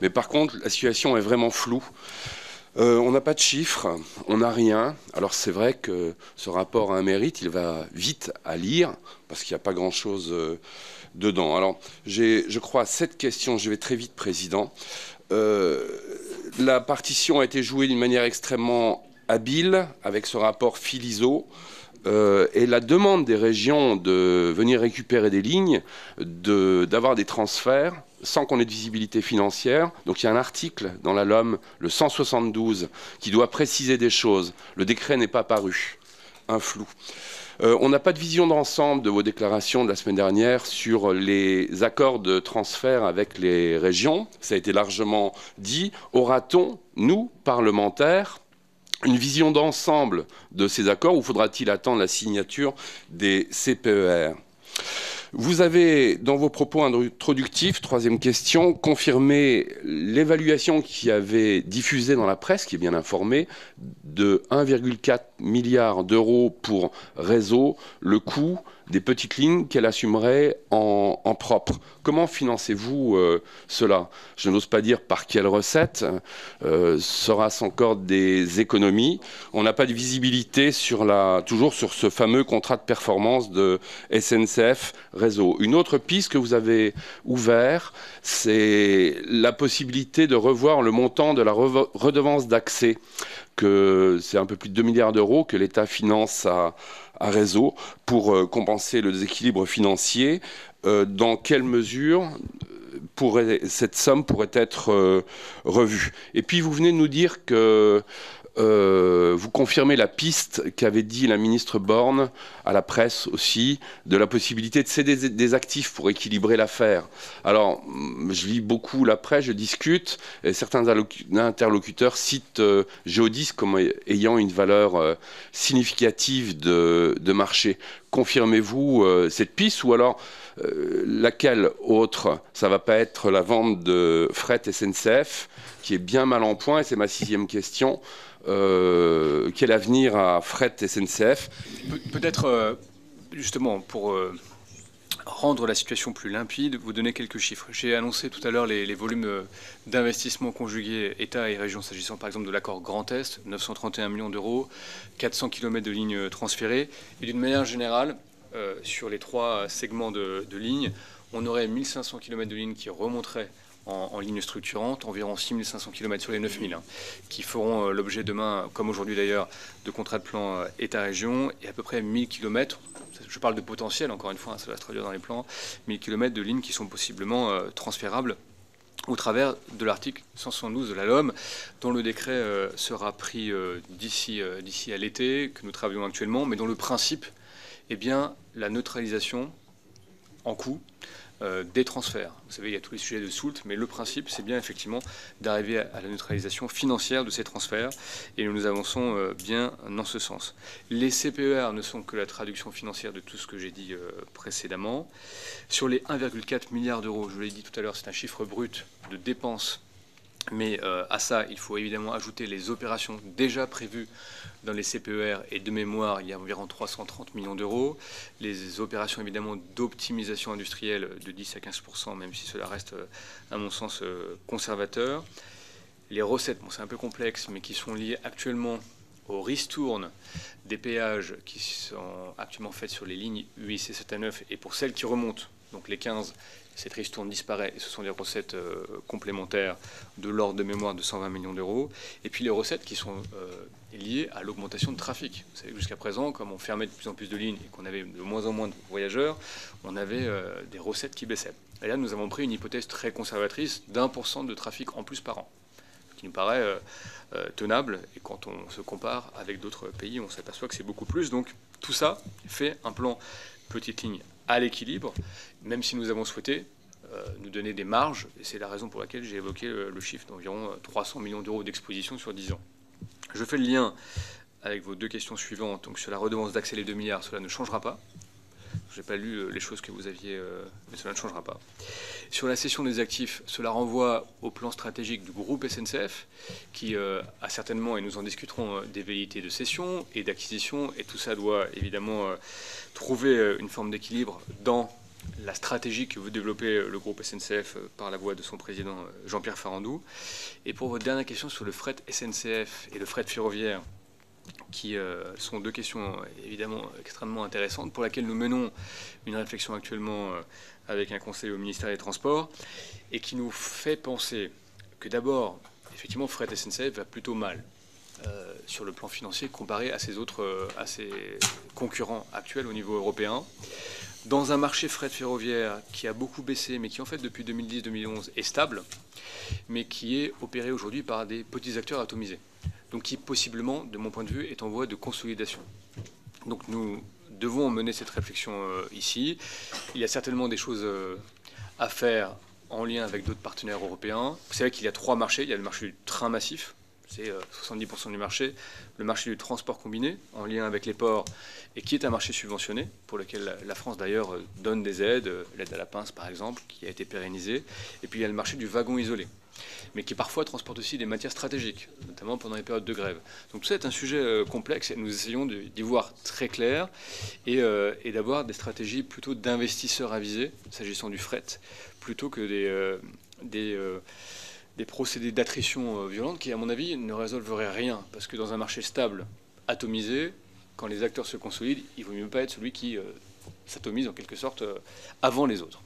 Mais par contre, la situation est vraiment floue. On n'a pas de chiffres, on n'a rien. Alors c'est vrai que ce rapport a un mérite, il va vite à lire, parce qu'il n'y a pas grand-chose dedans. Alors j'ai, je crois, 7 questions, je vais très vite, Président. La partition a été jouée d'une manière extrêmement habile, avec ce rapport Philizot. Et la demande des régions de venir récupérer des lignes, d'avoir des transferts, sans qu'on ait de visibilité financière. Donc il y a un article dans la LOM, le 172, qui doit préciser des choses. Le décret n'est pas paru, un flou. On n'a pas de vision d'ensemble de vos déclarations de la semaine dernière sur les accords de transfert avec les régions. Ça a été largement dit. Aura-t-on, nous, parlementaires, une vision d'ensemble de ces accords ou faudra-t-il attendre la signature des CPER? Vous avez, dans vos propos introductifs, troisième question, confirmé l'évaluation qui avait diffusée dans la presse, qui est bien informée, de 1,4 milliard d'euros pour réseau, le coût des petites lignes qu'elle assumerait en propre. Comment financez-vous cela? Je n'ose pas dire par quelle recette. Sera-ce encore des économies? On n'a pas de visibilité toujours sur ce fameux contrat de performance de SNCF Réseau. Une autre piste que vous avez ouverte, c'est la possibilité de revoir le montant de la redevance d'accès, que c'est un peu plus de 2 milliards d'euros que l'État finance à Réseau pour compenser le déséquilibre financier. Dans quelle mesure cette somme pourrait être revue? Et puis vous venez de nous dire que vous confirmez la piste qu'avait dit la ministre Borne à la presse aussi, de la possibilité de céder des actifs pour équilibrer l'affaire. Alors, je lis beaucoup la presse, je discute, et certains interlocuteurs citent Géodis comme ayant une valeur significative de marché. Confirmez-vous cette piste ou alors laquelle autre? Ça ne va pas être la vente de fret SNCF qui est bien mal en point, et c'est ma 6e question. Quel avenir à fret SNCF? Peut-être, justement, pour rendre la situation plus limpide, vous donner quelques chiffres. J'ai annoncé tout à l'heure les volumes d'investissement conjugués État et région, s'agissant par exemple de l'accord Grand Est, 931 millions d'euros, 400 km de lignes transférées. Et d'une manière générale, sur les 3 segments de lignes, on aurait 1500 km de lignes qui remonteraient en ligne structurante, environ 6500 km sur les 9000, qui feront l'objet demain, comme aujourd'hui d'ailleurs, de contrats de plan État-région, et à peu près 1000 km, je parle de potentiel, encore une fois, ça va se traduire dans les plans, 1000 km de lignes qui sont possiblement transférables au travers de l'article 172 de la LOM, dont le décret sera pris d'ici à l'été, que nous travaillons actuellement, mais dont le principe est bien la neutralisation en coût des transferts. Vous savez, il y a tous les sujets de soult, mais le principe, c'est bien effectivement d'arriver à la neutralisation financière de ces transferts, et nous avançons bien dans ce sens. Les CPER ne sont que la traduction financière de tout ce que j'ai dit précédemment. Sur les 1,4 milliard d'euros, je vous l'ai dit tout à l'heure, c'est un chiffre brut de dépenses, mais à ça, il faut évidemment ajouter les opérations déjà prévues dans les CPER, et de mémoire, il y a environ 330 millions d'euros. Les opérations évidemment d'optimisation industrielle de 10 à 15%, même si cela reste, à mon sens, conservateur. Les recettes, bon, c'est un peu complexe, mais qui sont liées actuellement au ristourne des péages qui sont actuellement faites sur les lignes UIC 7 à 9, et pour celles qui remontent, donc les 15, cette ristourne disparaît, et ce sont des recettes complémentaires de l'ordre de mémoire de 120 millions d'euros. Et puis les recettes qui sont liées à l'augmentation de trafic. Vous savez, jusqu'à présent, comme on fermait de plus en plus de lignes et qu'on avait de moins en moins de voyageurs, on avait des recettes qui baissaient. Et là, nous avons pris une hypothèse très conservatrice d'1% de trafic en plus par an, ce qui nous paraît tenable. Et quand on se compare avec d'autres pays, on s'aperçoit que c'est beaucoup plus. Donc tout ça fait un plan petite ligne à l'équilibre, même si nous avons souhaité nous donner des marges, et c'est la raison pour laquelle j'ai évoqué le chiffre d'environ 300 millions d'euros d'exposition sur 10 ans. Je fais le lien avec vos 2 questions suivantes. Donc sur la redevance d'accès, les 2 milliards, cela ne changera pas. Je n'ai pas lu les choses que vous aviez, mais cela ne changera pas. Sur la cession des actifs, cela renvoie au plan stratégique du groupe SNCF, qui a certainement, et nous en discuterons, des velléités de cession et d'acquisition, et tout ça doit évidemment trouver une forme d'équilibre dans la stratégie que veut développer le groupe SNCF par la voix de son président Jean-Pierre Farandou. Et pour votre dernière question sur le fret SNCF et le fret ferroviaire, qui sont deux questions évidemment extrêmement intéressantes, pour lesquelles nous menons une réflexion actuellement avec un conseil au ministère des Transports, et qui nous fait penser que d'abord, effectivement, fret SNCF va plutôt mal sur le plan financier comparé à à ses concurrents actuels au niveau européen. Dans un marché fret ferroviaire qui a beaucoup baissé, mais qui en fait depuis 2010-2011 est stable, mais qui est opéré aujourd'hui par des petits acteurs atomisés. Donc qui possiblement, de mon point de vue, est en voie de consolidation. Donc nous devons mener cette réflexion ici. Il y a certainement des choses à faire en lien avec d'autres partenaires européens. Vous savez qu'il y a trois marchés. Il y a le marché du train massif, c'est 70% du marché. Le marché du transport combiné, en lien avec les ports, et qui est un marché subventionné, pour lequel la France d'ailleurs donne des aides, l'aide à la pince par exemple, qui a été pérennisée. Et puis il y a le marché du wagon isolé, mais qui parfois transporte aussi des matières stratégiques, notamment pendant les périodes de grève. Donc tout ça est un sujet complexe et nous essayons d'y voir très clair et d'avoir des stratégies plutôt d'investisseurs avisés, s'agissant du fret, plutôt que des procédés d'attrition violente qui, à mon avis, ne résolveraient rien. Parce que dans un marché stable, atomisé, quand les acteurs se consolident, il ne vaut mieux pas être celui qui s'atomise en quelque sorte avant les autres.